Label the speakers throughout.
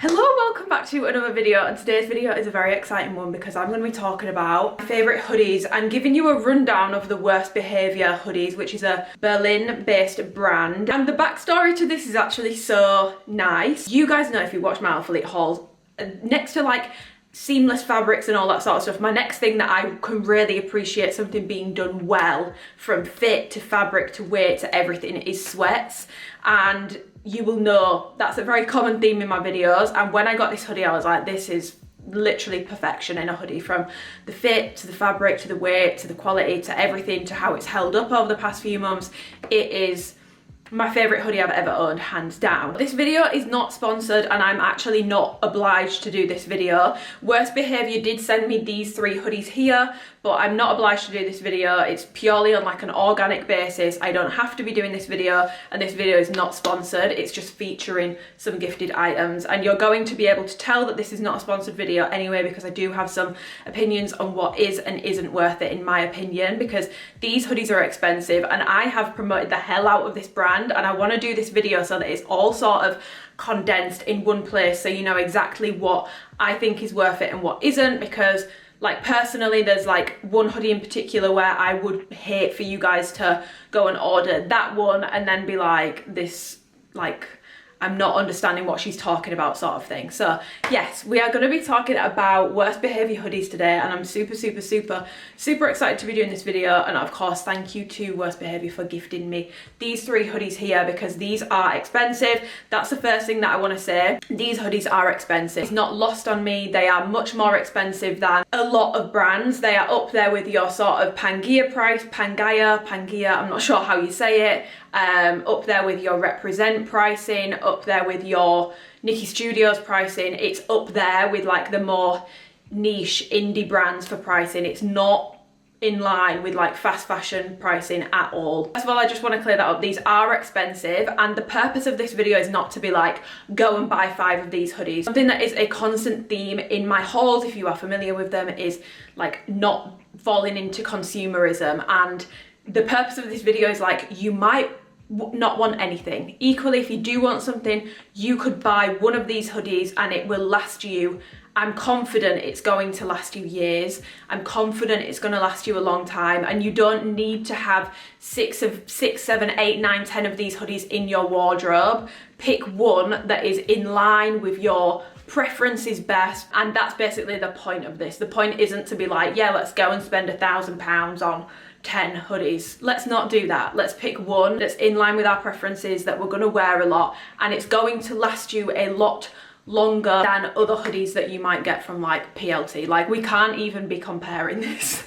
Speaker 1: Hello, welcome back to another video, and today's video is a very exciting one because I'm going to be talking about my favourite hoodies and giving you a rundown of the WRST BHVR hoodies, which is a Berlin-based brand. And the backstory to this is actually so nice. You guys know, if you watch my Elite hauls, next to like seamless fabrics and all that sort of stuff, my next thing that I can really appreciate something being done well, from fit to fabric to weight to everything, is sweats. And you will know that's a very common theme in my videos, and when I got this hoodie I was like, this is literally perfection in a hoodie, from the fit to the fabric to the weight to the quality to everything to how it's held up over the past few months. It is my favourite hoodie I've ever owned, hands down. This video is not sponsored and I'm actually not obliged to do this video. WRST BHVR did send me these three hoodies here, but I'm not obliged to do this video. It's purely on like an organic basis. I don't have to be doing this video, and this video is not sponsored. It's just featuring some gifted items, and you're going to be able to tell that this is not a sponsored video anyway, because I do have some opinions on what is and isn't worth it in my opinion, because these hoodies are expensive and I have promoted the hell out of this brand, and I want to do this video so that it's all sort of condensed in one place, so you know exactly what I think is worth it and what isn't. Because like personally, there's like one hoodie in particular where I would hate for you guys to go and order that one and then be like, this, like, I'm not understanding what she's talking about sort of thing. So yes, we are going to be talking about WRST BHVR hoodies today, and I'm super excited to be doing this video. And of course, thank you to WRST BHVR for gifting me these three hoodies here, because these are expensive. That's the first thing that I want to say. These hoodies are expensive. It's not lost on me. They are much more expensive than a lot of brands. They are up there with your sort of Pangaea price, Pangaea, I'm not sure how you say it. Up there with your Represent pricing, up there with your Nikki Studios pricing. It's up there with like the more niche indie brands for pricing. It's not in line with like fast fashion pricing at all. First of all, I just want to clear that up. These are expensive, and the purpose of this video is not to be like, go and buy 5 of these hoodies. Something that is a constant theme in my hauls, if you are familiar with them, is like not falling into consumerism. And the purpose of this video is like, you might not want anything. Equally, if you do want something, you could buy one of these hoodies and it will last you. I'm confident it's going to last you years. I'm confident it's going to last you a long time, and you don't need to have 6, 7, 8, 9, 10 of these hoodies in your wardrobe. Pick one that is in line with your preferences best, and that's basically the point of this. The point isn't to be like, yeah, let's go and spend £1,000 on 10 hoodies. Let's not do that. Let's pick one that's in line with our preferences, that we're going to wear a lot, and it's going to last you a lot longer than other hoodies that you might get from like PLT. Like, we can't even be comparing this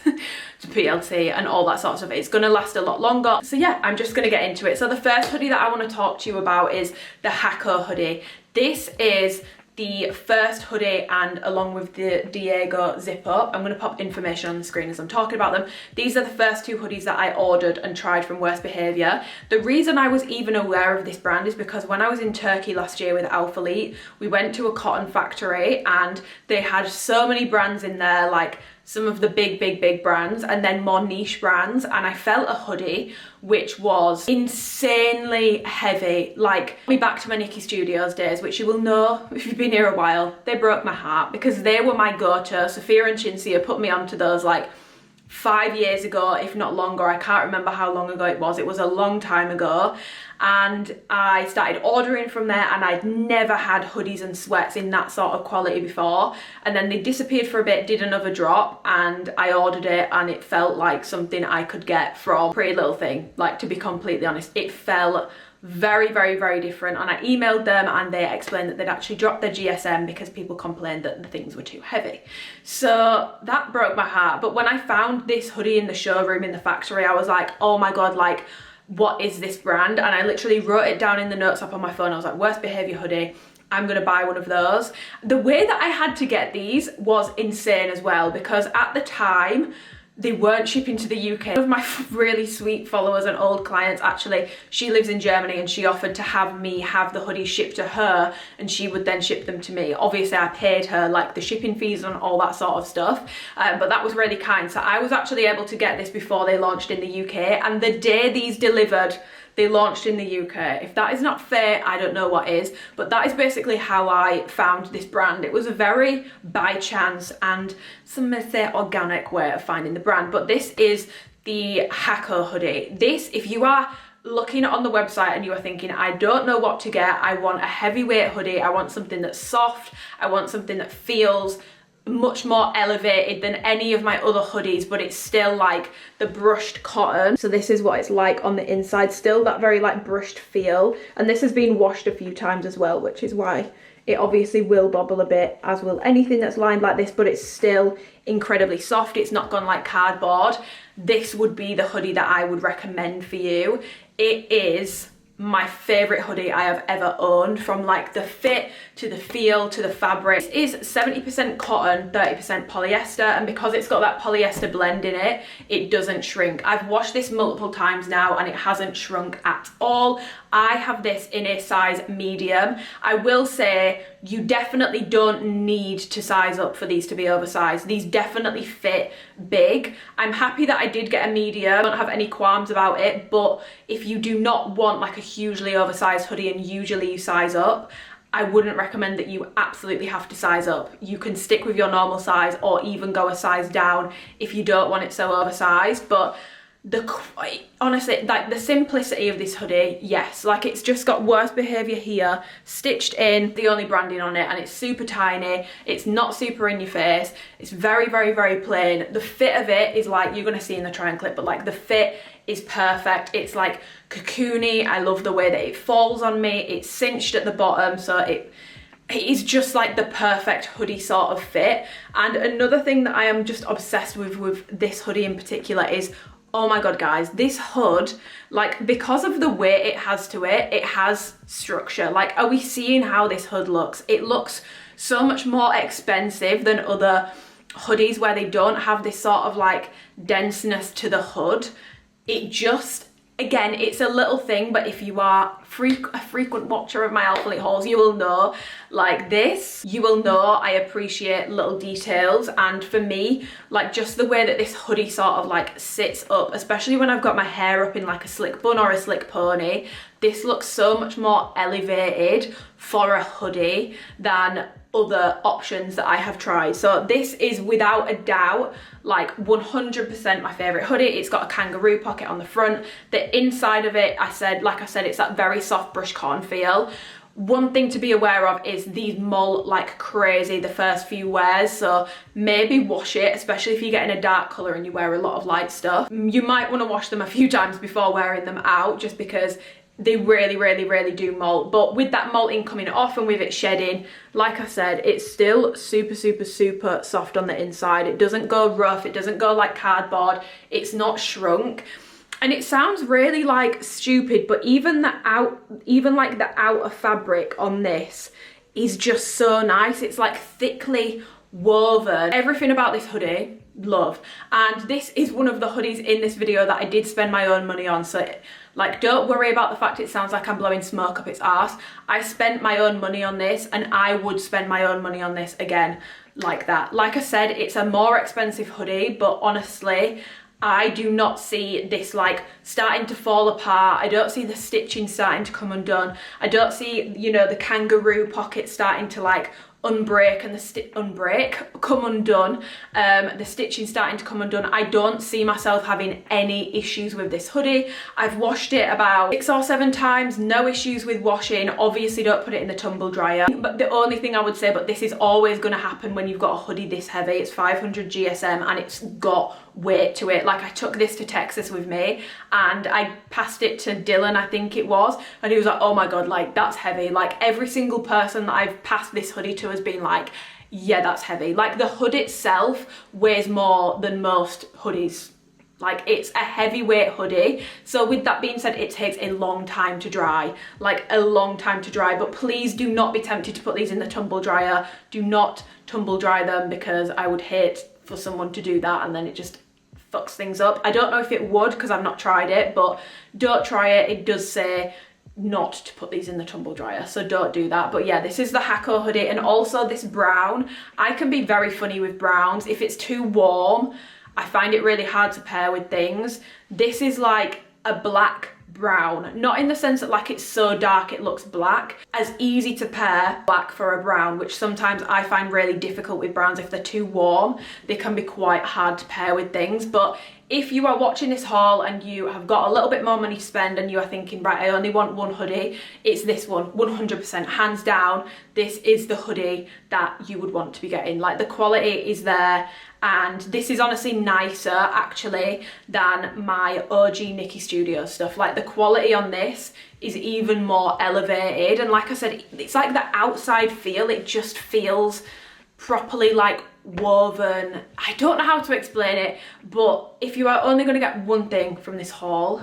Speaker 1: to PLT and all that sort of stuff. It's going to last a lot longer. So yeah, I'm just going to get into it. So the first hoodie that I want to talk to you about is the HAKO hoodie. This is the first hoodie, and along with the Diago Zip up, I'm going to pop information on the screen as I'm talking about them. These are the first 2 hoodies that I ordered and tried from WRST BHVR. The reason I was even aware of this brand is because when I was in Turkey last year with Elite, we went to a cotton factory and they had so many brands in there, like some of the big brands and then more niche brands, and I felt a hoodie which was insanely heavy. Like, me back to my Nikki Studios days, which you will know if you've been here a while, they broke my heart because they were my go-to. Sophia and Chinsia put me onto those like 5 years ago, if not longer. I can't remember how long ago it was. It was a long time ago. And I started ordering from there, and I'd never had hoodies and sweats in that sort of quality before. And then they disappeared for a bit, did another drop, and I ordered it, and it felt like something I could get from Pretty Little Thing. Like, to be completely honest, it felt very different. And I emailed them and they explained that they'd actually dropped their GSM because people complained that the things were too heavy. So that broke my heart. But when I found this hoodie in the showroom in the factory, I was like, oh my god, like, what is this brand? And I literally wrote it down in the notes app on my phone. I was like, WRST BHVR hoodie, I'm gonna buy one of those. The way that I had to get these was insane as well, because at the time they weren't shipping to the UK. One of my really sweet followers and old clients, actually, she lives in Germany, and she offered to have me have the hoodies shipped to her and she would then ship them to me. Obviously I paid her like the shipping fees and all that sort of stuff, but that was really kind. So I was actually able to get this before they launched in the UK, and the day these delivered they launched in the UK. If that is not fair, I don't know what is, but that is basically how I found this brand. It was a very by chance and some may say organic way of finding the brand, but this is the HAKO hoodie. This, if you are looking on the website and you are thinking, I don't know what to get, I want a heavyweight hoodie, I want something that's soft, I want something that feels much more elevated than any of my other hoodies, but it's still like the brushed cotton. So this is what it's like on the inside, still that very like brushed feel, and this has been washed a few times as well, which is why it obviously will bobble a bit, as will anything that's lined like this, but it's still incredibly soft. It's not gone like cardboard. This would be the hoodie that I would recommend for you. It is my favorite hoodie I have ever owned, from like the fit to the feel to the fabric. It is 70% cotton, 30% polyester, and because it's got that polyester blend in it, it doesn't shrink. I've washed this multiple times now and it hasn't shrunk at all. I have this in a size medium. I will say you definitely don't need to size up for these to be oversized. These definitely fit big. I'm happy that I did get a medium. I don't have any qualms about it, but if you do not want like a hugely oversized hoodie and usually you size up, I wouldn't recommend that you absolutely have to size up. You can stick with your normal size or even go a size down if you don't want it so oversized. But honestly, like the simplicity of this hoodie, yes, like it's just got WRST BHVR here, stitched in, the only branding on it, and it's super tiny, it's not super in your face, it's very, very, very plain. The fit of it is like, you're gonna see in the try and clip, but like the fit is perfect. It's like cocoony. I love the way that it falls on me. It's cinched at the bottom, so it is just like the perfect hoodie sort of fit. And another thing that I am just obsessed with this hoodie in particular is, oh my god guys, this hood, like because of the weight it has to it, it has structure. Like, are we seeing how this hood looks? It looks so much more expensive than other hoodies where they don't have this sort of like denseness to the hood. It just, again, it's a little thing, but if you are a frequent watcher of my outfit hauls, you will know, like this, you will know I appreciate little details. And for me, like just the way that this hoodie sort of like sits up, especially when I've got my hair up in like a slick bun or a slick pony, this looks so much more elevated for a hoodie than other options that I have tried. So this is without a doubt like 100% my favorite hoodie. It's got a kangaroo pocket on the front. The inside of it, like I said, it's that very soft brush cotton feel. One thing to be aware of is these molt like crazy the first few wears, so maybe wash it, especially if you're getting a dark colour and you wear a lot of light stuff. You might want to wash them a few times before wearing them out, just because they really, really, really do molt. But with that molting coming off and with it shedding, like I said, it's still super, super, super soft on the inside. It doesn't go rough, it doesn't go like cardboard, it's not shrunk. And it sounds really like stupid, but even like the outer fabric on this is just so nice. It's like thickly woven. Everything about this hoodie, love. And this is one of the hoodies in this video that I did spend my own money on, so like don't worry about the fact it sounds like I'm blowing smoke up its arse. I spent my own money on this and I would spend my own money on this again like that. Like I said, it's a more expensive hoodie, but honestly, I do not see this like starting to fall apart. I don't see the stitching starting to come undone. I don't see, you know, the kangaroo pocket starting to like unbreak and come undone. The stitching starting to come undone. I don't see myself having any issues with this hoodie. I've washed it about 6 or 7 times, no issues with washing. Obviously don't put it in the tumble dryer. But the only thing I would say, but this is always going to happen when you've got a hoodie this heavy, it's 500 GSM and it's got weight to it. Like I took this to Texas with me and I passed it to Dylan, I think it was, and he was like, oh my god, like that's heavy. Like every single person that I've passed this hoodie to has been like, yeah, that's heavy. Like the hood itself weighs more than most hoodies. Like it's a heavyweight hoodie. So with that being said, it takes a long time to dry, like a long time to dry. But please do not be tempted to put these in the tumble dryer. Do not tumble dry them, because I would hate for someone to do that and then it just fucks things up. I don't know if it would, because I've not tried it, but don't try it. It does say not to put these in the tumble dryer, so don't do that. But yeah, this is the HAKO hoodie. And also this brown, I can be very funny with browns. If it's too warm, I find it really hard to pair with things. This is like a black brown, not in the sense that like it's so dark it looks black, as easy to pair black for a brown, which sometimes I find really difficult with browns. If they're too warm, they can be quite hard to pair with things. But if you are watching this haul and you have got a little bit more money to spend and you are thinking, right, I only want one hoodie, it's this one, 100%, hands down. This is the hoodie that you would want to be getting. Like, the quality is there, and this is honestly nicer actually than my OG Nikki Studio stuff. Like, the quality on this is even more elevated, and like I said, it's like the outside feel, it just feels properly like woven. I don't know how to explain it, but if you are only going to get one thing from this haul,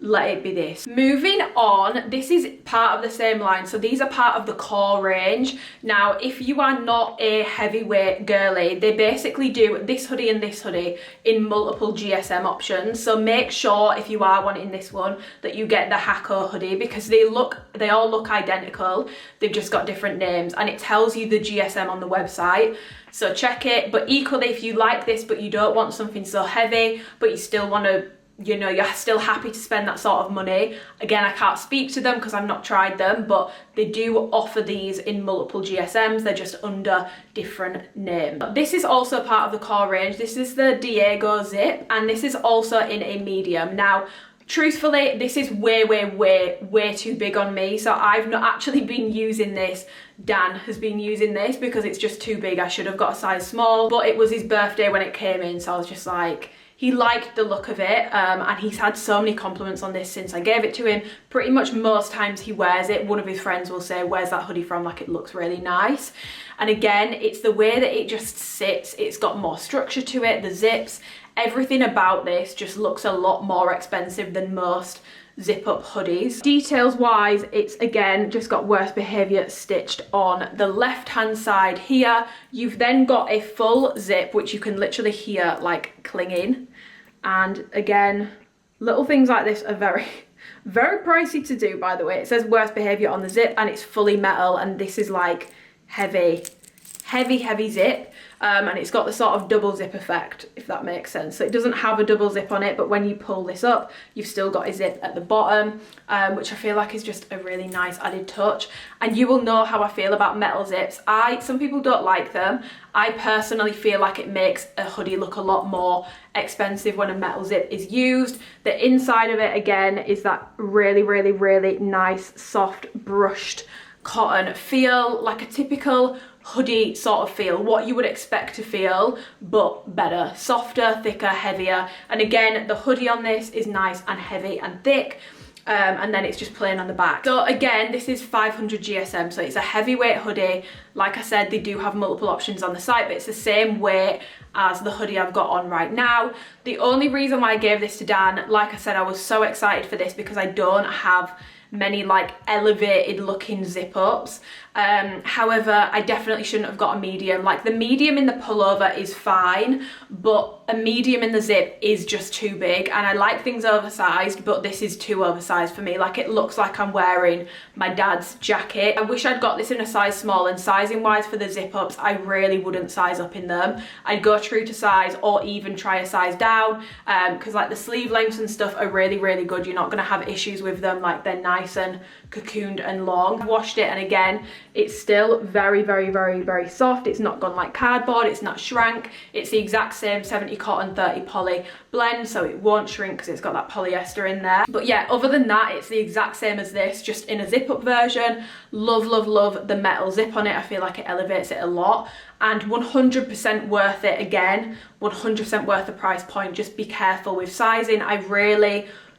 Speaker 1: let it be this. Moving on, this is part of the same line, so these are part of the core range. Now, if you are not a heavyweight girly, they basically do this hoodie and this hoodie in multiple GSM options, so make sure if you are wanting this one that you get the HAKO hoodie, because they all look identical, they've just got different names, and it tells you the GSM on the website, so check it. But equally, if you like this but you don't want something so heavy, but you still want to, you know, you're still happy to spend that sort of money. Again, I can't speak to them because I've not tried them, but they do offer these in multiple GSMs. They're just under different names. This is also part of the core range. This is the Diago Zip, and this is also in a medium. Now, truthfully, this is way too big on me, so I've not actually been using this. Dan has been using this because it's just too big. I should have got a size small, but it was his birthday when it came in, so I was just like, he liked the look of it, and he's had so many compliments on this since I gave it to him. Pretty much most times he wears it. One of his friends will say, where's that hoodie from? Like, it looks really nice. And again, it's the way that it just sits. It's got more structure to it, the zips, everything about this just looks a lot more expensive than most zip up hoodies. Details wise, it's again just got WRST BHVR stitched on the left hand side here. You've then got a full zip which you can literally hear like clinging, and again, little things like this are very pricey to do, by the way. It says WRST BHVR on the zip and it's fully metal, and this is like heavy zip. And it's got the sort of double zip effect, if that makes sense. So it doesn't have a double zip on it, but when you pull this up, you've still got a zip at the bottom, which I feel like is just a really nice added touch. And you will know how I feel about metal zips. Some people don't like them. I personally feel like it makes a hoodie look a lot more expensive when a metal zip is used. The inside of it, again, is that really nice, soft, brushed cotton feel, like a typical hoodie sort of feel, what you would expect to feel, but better, softer, thicker, heavier. And again, the hoodie on this is nice and heavy and thick, and then it's just plain on the back. So again, this is 500 GSM, so it's a heavyweight hoodie. Like I said, they do have multiple options on the site, but it's the same weight as the hoodie I've got on right now. The only reason why I gave this to Dan, like I said, I was so excited for this because I don't have many like elevated looking zip ups. However, I definitely shouldn't have got a medium. Like, the medium in the pullover is fine, but a medium in the zip is just too big, and I like things oversized, but this is too oversized for me. Like, it looks like I'm wearing my dad's jacket. I wish I'd got this in a size small, and sizing wise for the zip ups, I really wouldn't size up in them. I'd go true to size or even try a size down, because like the sleeve lengths and stuff are really good. You're not going to have issues with them. Like, they're nice and cocooned and long. I've washed it, and again, it's still very soft. It's not gone like cardboard, it's not shrank. It's the exact same 70 cotton 30 poly blend, so it won't shrink because it's got that polyester in there. But yeah, other than that, it's the exact same as this, just in a zip up version. Love the metal zip on it. I feel like it elevates it a lot, and 100% worth it. Again, 100% worth the price point. Just be careful with sizing. I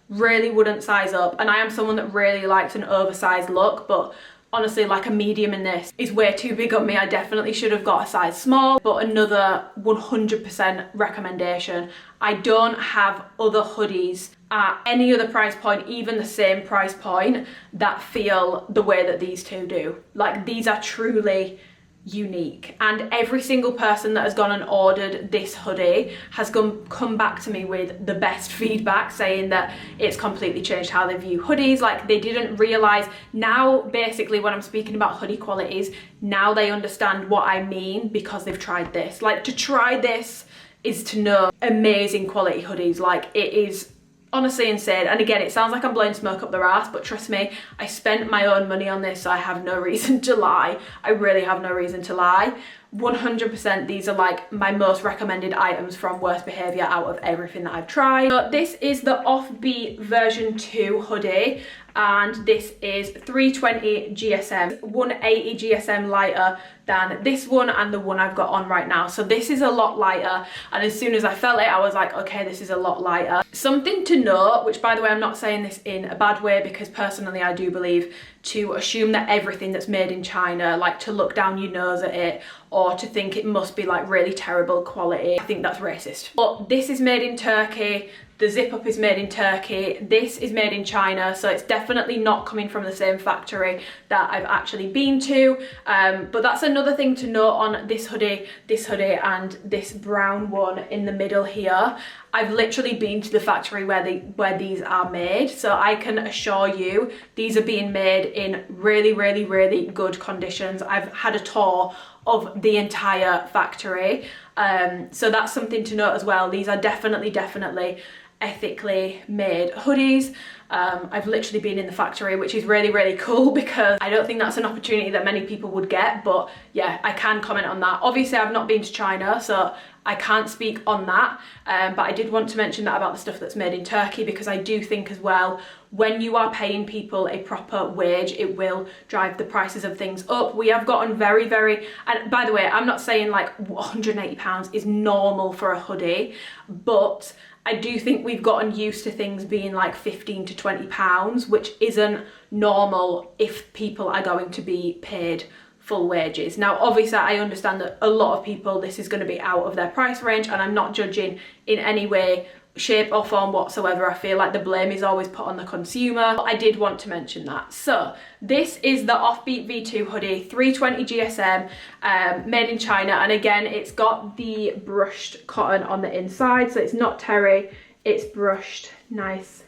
Speaker 1: really wouldn't size up, and I am someone that really likes an oversized look, but honestly, like, a medium in this is way too big on me. I definitely should have got a size small, but another 100% recommendation. I don't have other hoodies at any other price point, even the same price point, that feel the way that these two do. Like, these are truly unique, and every single person that has gone and ordered this hoodie has come back to me with the best feedback, saying that it's completely changed how they view hoodies. Like, they didn't realize. Now basically when I'm speaking about hoodie qualities, now they understand what I mean because they've tried this. Like, to try this is to know amazing quality hoodies. Like, it is honestly insane. And again, it sounds like I'm blowing smoke up their ass, but trust me, I spent my own money on this, so I have no reason to lie. I really have no reason to lie. 100% these are like my most recommended items from WRST BHVR out of everything that I've tried. So this is the OffB version 2 hoodie, and this is 320 GSM, 180 GSM lighter than this one and the one I've got on right now. So this is a lot lighter, and as soon as I felt it, I was like, okay, this is a lot lighter. Something to note, which by the way, I'm not saying this in a bad way, because personally I do believe to assume that everything that's made in China, like to look down your nose at it or to think it must be like really terrible quality, I think that's racist. But this is made in Turkey. The zip up is made in Turkey, this is made in China, so it's definitely not coming from the same factory that I've actually been to. But that's another thing to note on this hoodie and this brown one in the middle here. I've literally been to the factory where these are made, so I can assure you these are being made in really, really, really good conditions. I've had a tour of the entire factory, so that's something to note as well. These are definitely ethically made hoodies. I've literally been in the factory, which is really, really cool, because I don't think that's an opportunity that many people would get. But yeah, I can comment on that. Obviously I've not been to China, so I can't speak on that, but I did want to mention that about the stuff that's made in Turkey, because I do think as well, when you are paying people a proper wage, it will drive the prices of things up. We have gotten very, and by the way, I'm not saying like £180 is normal for a hoodie, but I do think we've gotten used to things being like £15 to £20, which isn't normal if people are going to be paid full wages. Now, obviously, I understand that a lot of people, this is going to be out of their price range, and I'm not judging in any way, shape or form whatsoever. I feel like the blame is always put on the consumer. But I did want to mention that. So this is the Offbeat V2 hoodie, 320 GSM, made in China, and again it's got the brushed cotton on the inside, so it's not terry, it's brushed, nice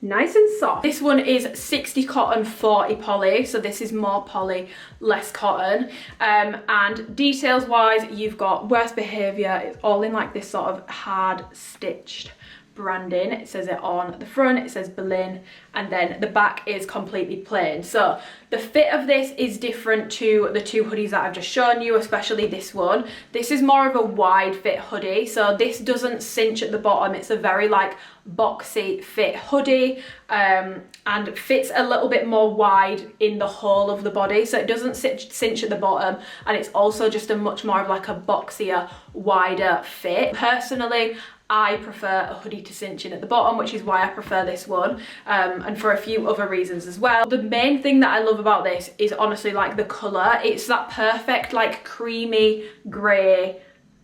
Speaker 1: and soft. This one is 60 cotton, 40 poly, so this is more poly, less cotton. And details wise, you've got WRST BHVR. It's all in like this sort of hard stitched branding. It says it on the front, it says Berlin, and then the back is completely plain. So the fit of this is different to the two hoodies that I've just shown you, especially this one. This is more of a wide fit hoodie, so this doesn't cinch at the bottom. It's a very like boxy fit hoodie, and fits a little bit more wide in the whole of the body, so it doesn't cinch at the bottom, and it's also just a much more of like a boxier, wider fit. Personally, I prefer a hoodie to cinch in at the bottom, which is why I prefer this one, and for a few other reasons as well. The main thing that I love about this is honestly like the colour. It's that perfect like creamy grey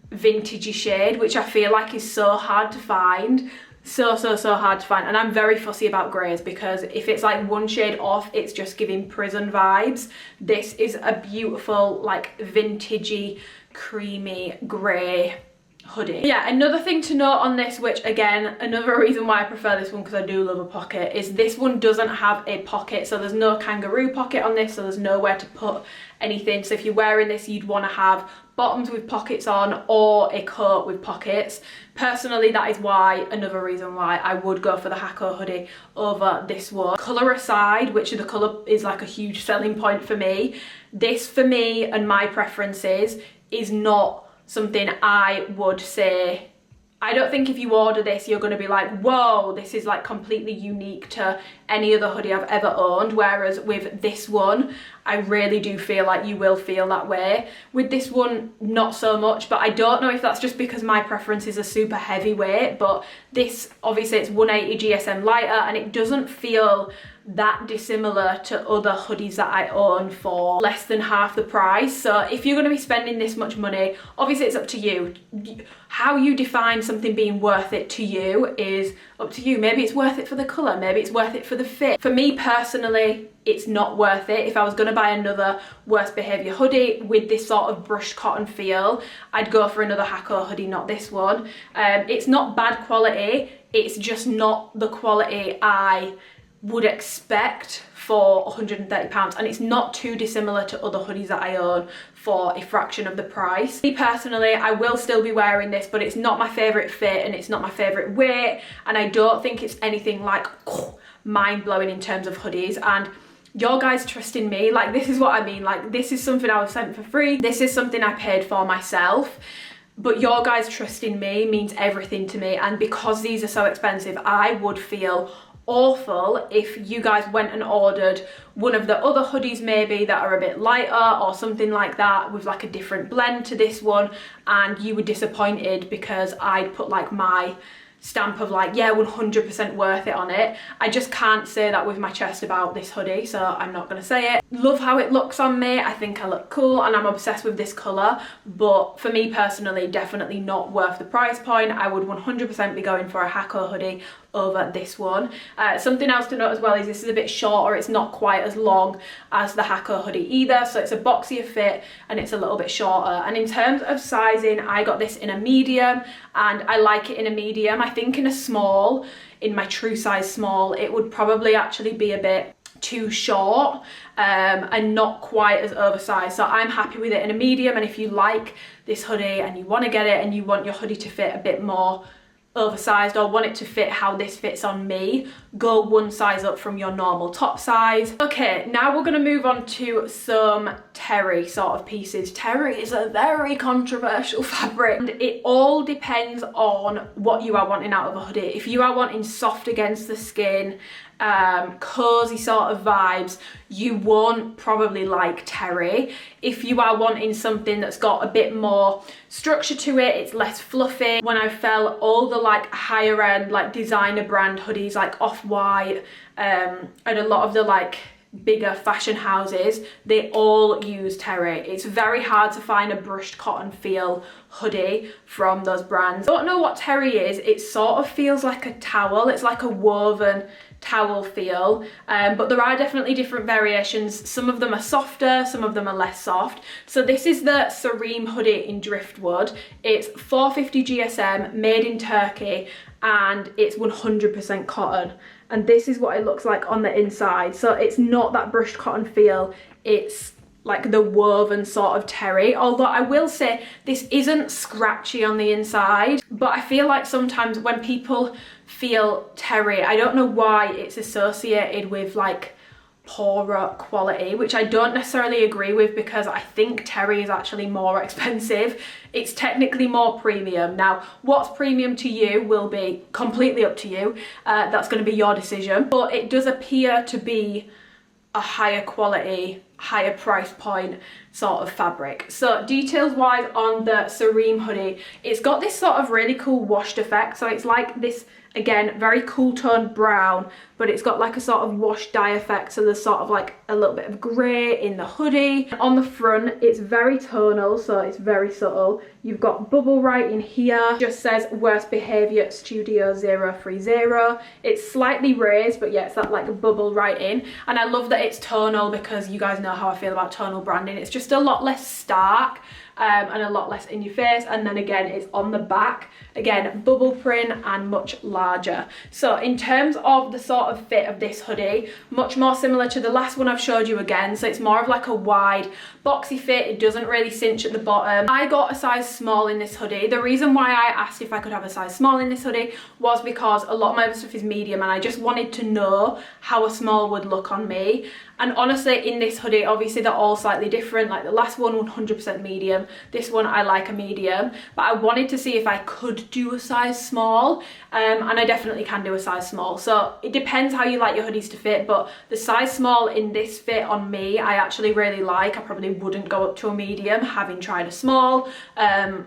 Speaker 1: vintagey shade, which I feel like is so hard to find. So hard to find, and I'm very fussy about greys, because if it's like one shade off, it's just giving prison vibes. This is a beautiful like vintagey creamy grey hoodie. Yeah, another thing to note on this, which again, another reason why I prefer this one, because I do love a pocket, is this one doesn't have a pocket. So there's no kangaroo pocket on this, so there's nowhere to put anything. So if you're wearing this, you'd want to have bottoms with pockets on or a coat with pockets. Personally, that is why, another reason why I would go for the HAKO hoodie over this one. Colour aside, which the colour is like a huge selling point for me, this for me and my preferences is not something I would say. I don't think if you order this, you're going to be like, whoa, this is like completely unique to any other hoodie I've ever owned. Whereas with this one, I really do feel like you will feel that way. With this one, not so much, but I don't know if that's just because my preference is a super heavyweight, but this, obviously it's 180 GSM lighter, and it doesn't feel that dissimilar to other hoodies that I own for less than half the price. So if you're going to be spending this much money, obviously it's up to you. How you define something being worth it to you is up to you. Maybe it's worth it for the colour, maybe it's worth it for the fit. For me personally, it's not worth it. If I was going to buy another WRST BHVR hoodie with this sort of brushed cotton feel, I'd go for another HAKO hoodie, not this one. It's not bad quality, it's just not the quality I would expect for £130, and it's not too dissimilar to other hoodies that I own for a fraction of the price. Me personally, I will still be wearing this, but it's not my favourite fit and it's not my favourite weight, and I don't think it's anything like mind-blowing in terms of hoodies. And your guys trust in me, like, this is what I mean, like, this is something I was sent for free, this is something I paid for myself, but your guys trust in me means everything to me. And because these are so expensive, I would feel awful if you guys went and ordered one of the other hoodies maybe that are a bit lighter or something like that with like a different blend to this one, and you were disappointed because I'd put like my stamp of like, yeah, 100% worth it on it. I just can't say that with my chest about this hoodie, so I'm not gonna say it. Love how it looks on me, I think I look cool and I'm obsessed with this colour, but for me personally, definitely not worth the price point. I would 100% be going for a HAKO hoodie over this one. Something else to note as well is this is a bit shorter, it's not quite as long as the HAKO hoodie either, so it's a boxier fit and it's a little bit shorter. And in terms of sizing, I got this in a medium, and I like it in a medium. I think in a small, in my true size small, it would probably actually be a bit too short and not quite as oversized, so I'm happy with it in a medium. And if you like this hoodie and you want to get it and you want your hoodie to fit a bit more oversized or want it to fit how this fits on me, go one size up from your normal top size. Okay, now we're going to move on to some terry sort of pieces. Terry is a very controversial fabric, and it all depends on what you are wanting out of a hoodie. If you are wanting soft against the skin, cozy sort of vibes, you won't probably like terry. If you are wanting something that's got a bit more structure to it, it's less fluffy. When I felt all the like higher end like designer brand hoodies like Off-White and a lot of the like bigger fashion houses, they all use terry. It's very hard to find a brushed cotton feel hoodie from those brands. I don't know what terry is. It sort of feels like a towel. It's like a woven towel feel, but there are definitely different variations. Some of them are softer, some of them are less soft. So this is the Serem hoodie in driftwood. It's 450 GSM, made in Turkey, and it's 100% cotton. And this is what it looks like on the inside. So it's not that brushed cotton feel, it's like the woven sort of terry. Although I will say this isn't scratchy on the inside, but I feel like sometimes when people feel terry, I don't know why it's associated with like poorer quality, which I don't necessarily agree with, because I think terry is actually more expensive. It's technically more premium. Now, what's premium to you will be completely up to you. That's going to be your decision, but it does appear to be a higher quality, higher price point sort of fabric. So details wise on the Serem hoodie, it's got this sort of really cool washed effect. So it's like this, again, very cool toned brown, but it's got like a sort of wash dye effect. So there's sort of like a little bit of grey in the hoodie. On the front, it's very tonal, so it's very subtle. You've got bubble writing here, just says WRST BHVR Studio 030. It's slightly raised, but yeah, it's that like bubble writing. And I love that it's tonal, because you guys know how I feel about tonal branding. It's just a lot less stark and a lot less in your face. And then again, it's on the back, again, bubble print and much larger. So in terms of the sort of fit of this hoodie, much more similar to the last one I've showed you again. So it's more of like a wide boxy fit. It doesn't really cinch at the bottom. I got a size small in this hoodie. The reason why I asked if I could have a size small in this hoodie was because a lot of my other stuff is medium, and I just wanted to know how a small would look on me. And honestly, in this hoodie, obviously they're all slightly different. Like the last one, 100% medium. This one, I like a medium. But I wanted to see if I could do a size small. And I definitely can do a size small. So it depends how you like your hoodies to fit. But the size small in this fit on me, I actually really like. I probably wouldn't go up to a medium, having tried a small.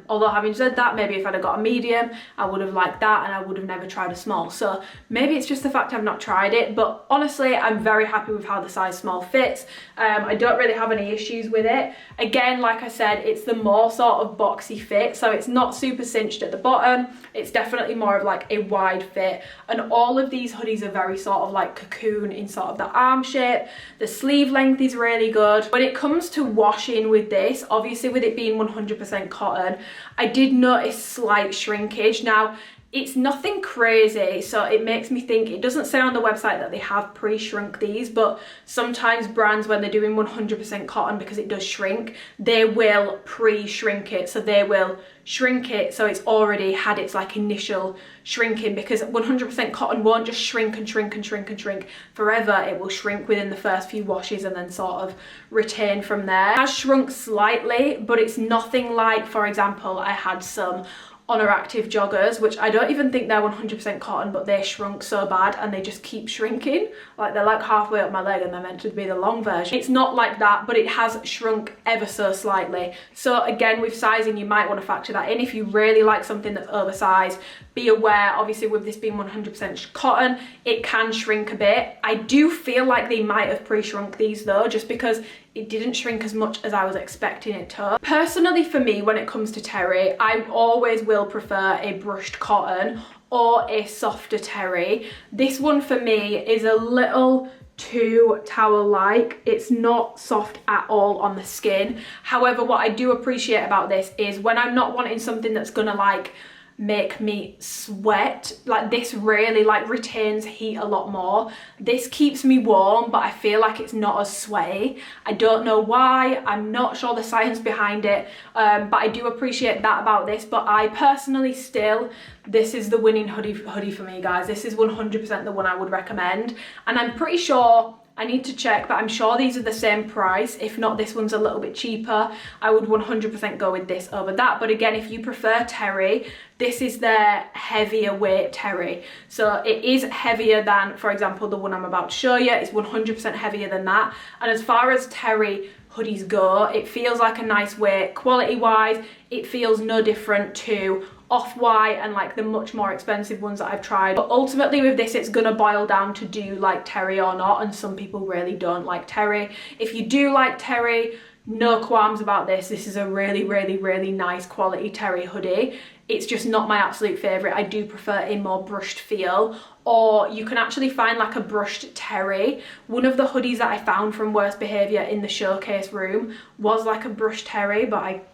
Speaker 1: Although having said that, maybe if I'd have got a medium, I would have liked that, and I would have never tried a small. So maybe it's just the fact I've not tried it. But honestly, I'm very happy with how the size small fits. I don't really have any issues with it. Again, like I said, it's the more sort of boxy fit, so it's not super cinched at the bottom. It's definitely more of like a wide fit, and all of these hoodies are very sort of like cocoon in sort of the arm shape. The sleeve length is really good. When it comes to washing with this, obviously with it being 100% cotton, I did notice slight shrinkage. Now, It's nothing crazy, so it makes me think, it doesn't say on the website that they have pre-shrunk these, but sometimes brands, when they're doing 100% cotton, because it does shrink, they will pre-shrink it. So they will shrink it so it's already had its like initial shrinking, because 100% cotton won't just shrink and shrink and shrink and shrink forever. It will shrink within the first few washes and then sort of retain from there. It has shrunk slightly, but it's nothing like, for example, I had some Honor Active joggers, which I don't even think they're 100% cotton, but they shrunk so bad and they just keep shrinking. Like they're like halfway up my leg and they're meant to be the long version. It's not like that, but it has shrunk ever so slightly. So again, with sizing, you might want to factor that in. If you really like something that's oversized, be aware, obviously with this being 100% cotton, it can shrink a bit. I do feel like they might have pre-shrunk these though, just because it didn't shrink as much as I was expecting it to. Personally, for me, when it comes to terry, I always will prefer a brushed cotton or a softer terry. This one for me is a little too towel-like. It's not soft at all on the skin. However, what I do appreciate about this is when I'm not wanting something that's gonna like make me sweat, like this really like retains heat a lot more. This keeps me warm, but I feel like it's not as sweaty. I don't know why, I'm not sure the science behind it, but I do appreciate that about this. But I personally still, this is the winning hoodie for me, guys. This is 100% the one I would recommend, and I'm pretty sure, I need to check, but I'm sure these are the same price. If not, this one's a little bit cheaper. I would 100% go with this over that. But again, if you prefer terry, this is their heavier weight terry. So it is heavier than, for example, the one I'm about to show you. It's 100% heavier than that. And as far as terry hoodies go, it feels like a nice weight. Quality wise, it feels no different to Off-White and like the much more expensive ones that I've tried. But ultimately with this, it's gonna boil down to do you like terry or not, and some people really don't like terry. If you do like terry, no qualms about this. This is a really, really, really nice quality terry hoodie. It's just not my absolute favorite. I do prefer a more brushed feel, or you can actually find like a brushed terry. One of the hoodies that I found from WRST BHVR in the showcase room was like a brushed terry, but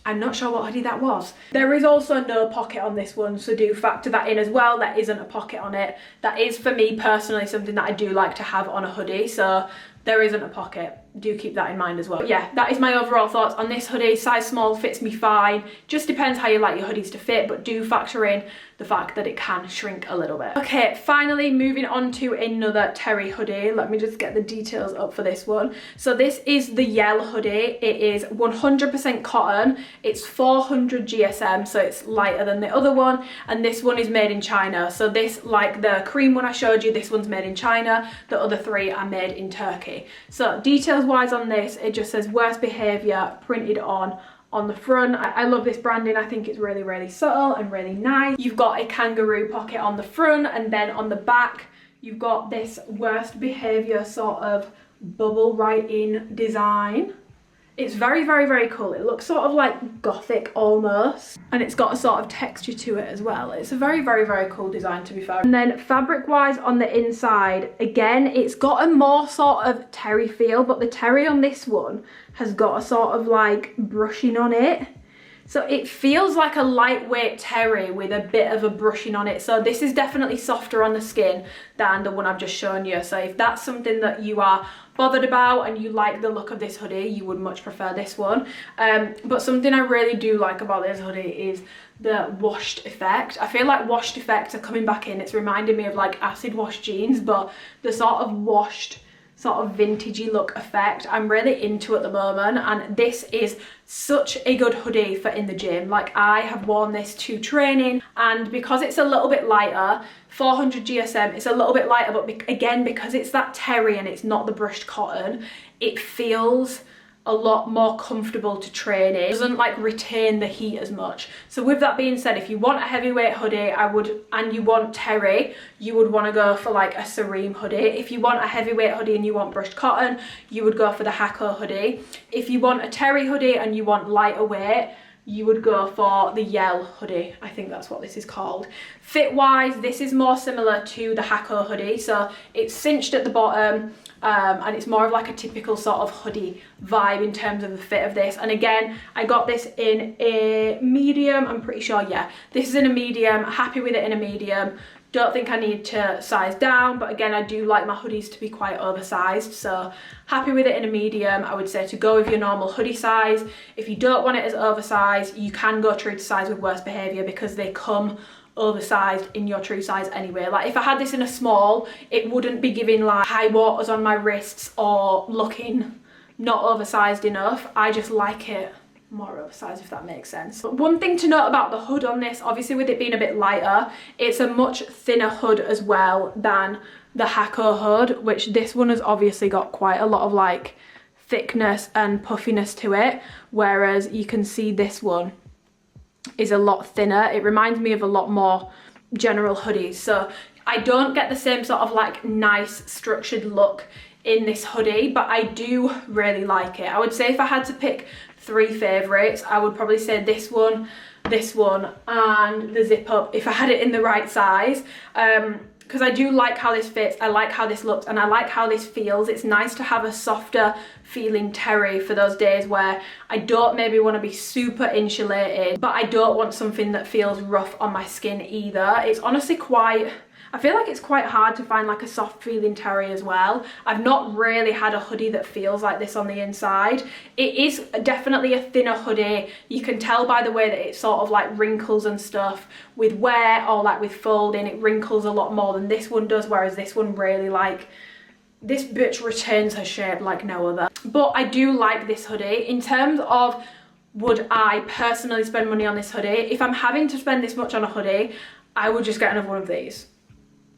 Speaker 1: I'm not sure what hoodie that was. There is also no pocket on this one, so do factor that in as well. There isn't a pocket on it. That is, for me personally, something that I do like to have on a hoodie, so there isn't a pocket. Do keep that in mind as well. But yeah, that is my overall thoughts on this hoodie. Size small fits me fine. Just depends how you like your hoodies to fit, but do factor in the fact that it can shrink a little bit. Okay, finally moving on to another terry hoodie. Let me just get the details up for this one. So this is the Yell hoodie. It is 100% cotton. It's 400 GSM, so it's lighter than the other one. And this one is made in China. So this, like the cream one I showed you, this one's made in China. The other three are made in Turkey. So details wise on this, it just says WRST BHVR printed on the front. I love this branding. I think it's really, really subtle and really nice. You've got a kangaroo pocket on the front, and then on the back you've got this WRST BHVR sort of bubble writing design. It's very, very, very cool. It looks sort of like gothic almost, and it's got a sort of texture to it as well. It's a very, very, very cool design, to be fair. And then fabric wise on the inside, again, it's got a more sort of terry feel, but the terry on this one has got a sort of like brushing on it. So it feels like a lightweight terry with a bit of a brushing on it. So this is definitely softer on the skin than the one I've just shown you. So if that's something that you are bothered about and you like the look of this hoodie, you would much prefer this one. But something I really do like about this hoodie is the washed effect. I feel like washed effects are coming back in. It's reminding me of like acid wash jeans, but the sort of washed, sort of vintagey look effect I'm really into at the moment. And this is such a good hoodie for in the gym. Like, I have worn this to training, and because it's a little bit lighter, 400 GSM, it's a little bit lighter, but again, because it's that terry and it's not the brushed cotton, it feels a lot more comfortable to train in. It doesn't like retain the heat as much. So with that being said, if you want a heavyweight hoodie, and you want terry, you would want to go for like a Serem hoodie. If you want a heavyweight hoodie and you want brushed cotton, you would go for the HAKO hoodie. If you want a terry hoodie and you want lighter weight, you would go for the Yell hoodie. I think that's what this is called. Fit wise, this is more similar to the HAKO hoodie, so it's cinched at the bottom, and it's more of like a typical sort of hoodie vibe in terms of the fit of this. And again, I got this in a medium, I'm pretty sure. Yeah, this is in a medium. Happy with it in a medium. Don't think I need to size down, but again, I do like my hoodies to be quite oversized, so happy with it in a medium. I would say to go with your normal hoodie size. If you don't want it as oversized, you can go true to size with WRST BHVR because they come oversized in your true size anyway. Like if I had this in a small, it wouldn't be giving like high waters on my wrists or looking not oversized enough. I just like it more oversized, if that makes sense. But one thing to note about the hood on this, obviously with it being a bit lighter, it's a much thinner hood as well than the HAKO hood, which this one has obviously got quite a lot of like thickness and puffiness to it, whereas you can see this one is a lot thinner. It reminds me of a lot more general hoodies, so I don't get the same sort of like nice structured look in this hoodie, but I do really like it. I would say if I had to pick 3 favorites, I would probably say this one, and the zip up if I had it in the right size, because I do like how this fits, I like how this looks, and I like how this feels. It's nice to have a softer feeling terry for those days where I don't maybe want to be super insulated, but I don't want something that feels rough on my skin either. It's honestly I feel like it's quite hard to find like a soft feeling terry as well. I've not really had a hoodie that feels like this on the inside. It is definitely a thinner hoodie. You can tell by the way that it sort of like wrinkles and stuff with wear or like with folding. It wrinkles a lot more than this one does, whereas this one really like, this bitch retains her shape like no other. But I do like this hoodie. In terms of would I personally spend money on this hoodie, if I'm having to spend this much on a hoodie, I would just get another one of these.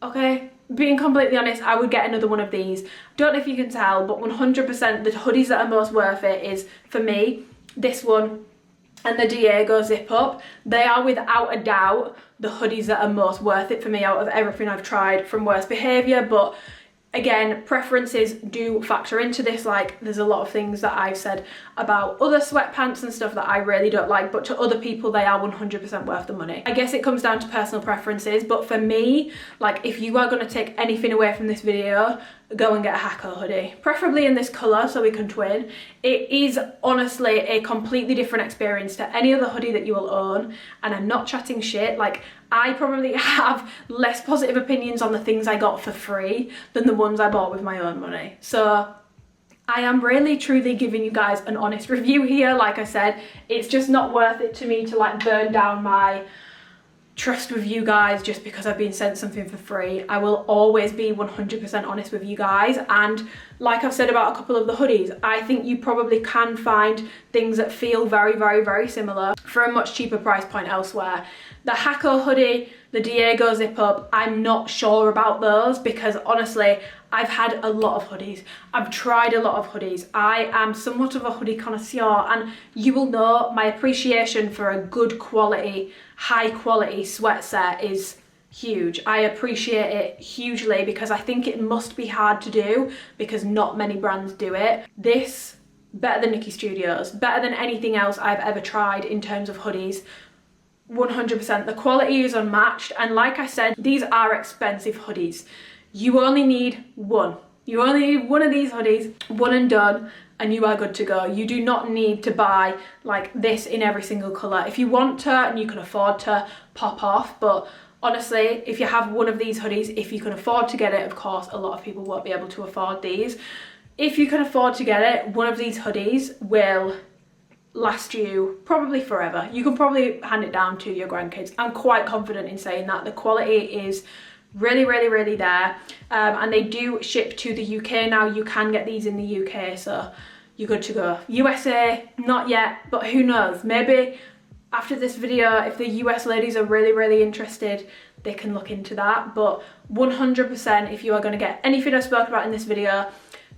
Speaker 1: Okay, being completely honest, I would get another one of these. Don't know if you can tell, but 100% the hoodies that are most worth it is, for me, this one and the Diago Zip Up. They are without a doubt the hoodies that are most worth it for me out of everything I've tried from WRST BHVR, but again, preferences do factor into this. Like there's a lot of things that I've said about other sweatpants and stuff that I really don't like, but to other people they are 100% worth the money. I guess it comes down to personal preferences, but for me, like if you are going to take anything away from this video, go and get a HAKO hoodie, preferably in this colour so we can twin. It is honestly a completely different experience to any other hoodie that you will own, and I'm not chatting shit. Like I probably have less positive opinions on the things I got for free than the ones I bought with my own money. So I am really truly giving you guys an honest review here. Like I said, it's just not worth it to me to like burn down my trust with you guys just because I've been sent something for free. I will always be 100% honest with you guys, and like I've said about a couple of the hoodies, I think you probably can find things that feel very, very, very similar for a much cheaper price point elsewhere. The HAKO hoodie, the Diago Zip Up, I'm not sure about those because honestly, I've had a lot of hoodies. I've tried a lot of hoodies. I am somewhat of a hoodie connoisseur, and you will know my appreciation for a good quality, high quality sweat set is huge. I appreciate it hugely because I think it must be hard to do because not many brands do it. This, better than Nikki Studios, better than anything else I've ever tried in terms of hoodies. 100%. The quality is unmatched, and like I said, these are expensive hoodies. You only need one. You only need one of these hoodies, one and done, and you are good to go. You do not need to buy like this in every single colour. If you want to and you can afford to, pop off, but honestly, if you have one of these hoodies, if you can afford to get it, of course, a lot of people won't be able to afford these. If you can afford to get it, one of these hoodies will last you probably forever. You can probably hand it down to your grandkids. I'm quite confident in saying that. The quality is really, really, really there, and they do ship to the UK now. You can get these in the UK, so you're good to go. USA, not yet, but who knows, maybe after this video, if the US ladies are really, really interested, they can look into that. But 100%, if you are going to get anything I spoke about in this video,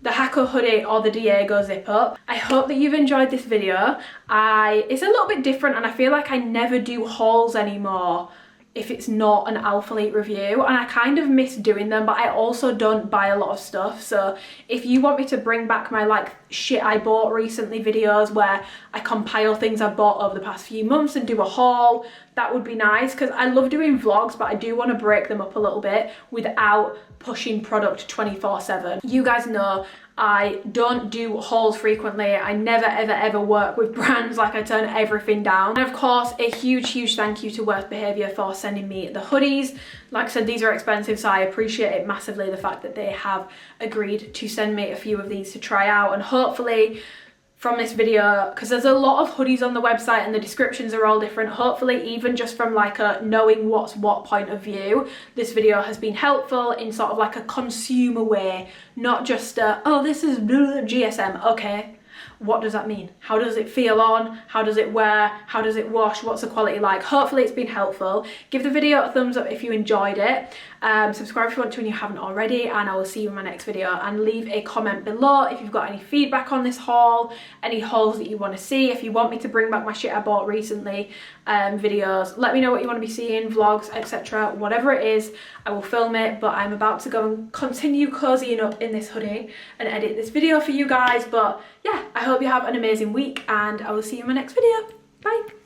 Speaker 1: the HAKO hoodie or the Diago Zip Up. I hope that you've enjoyed this video. It's a little bit different, and I feel like I never do hauls anymore if it's not an Alphalete review, and I kind of miss doing them, but I also don't buy a lot of stuff. So if you want me to bring back my like shit I bought recently videos where I compile things I bought over the past few months and do a haul, that would be nice, because I love doing vlogs, but I do want to break them up a little bit without pushing product 24/7. You guys know I don't do hauls frequently. I never ever work with brands, like I turn everything down. And of course, a huge thank you to WRST BHVR for sending me the hoodies. Like I said, these are expensive, so I appreciate it massively, the fact that they have agreed to send me a few of these to try out. And hopefully from this video, because there's a lot of hoodies on the website and the descriptions are all different, hopefully even just from like a knowing what's what point of view, this video has been helpful in sort of like a consumer way, not just oh, this is GSM, okay, what does that mean? How does it feel on? How does it wear? How does it wash? What's the quality like? Hopefully it's been helpful. Give the video a thumbs up if you enjoyed it. Subscribe if you want to and you haven't already, and I will see you in my next video. And leave a comment below if you've got any feedback on this haul, any hauls that you want to see, if you want me to bring back my shit I bought recently videos. Let me know what you want to be seeing, vlogs, etc. Whatever it is, I will film it, but I'm about to go and continue cozying up in this hoodie and edit this video for you guys. But yeah, I hope you have an amazing week, and I will see you in my next video. Bye.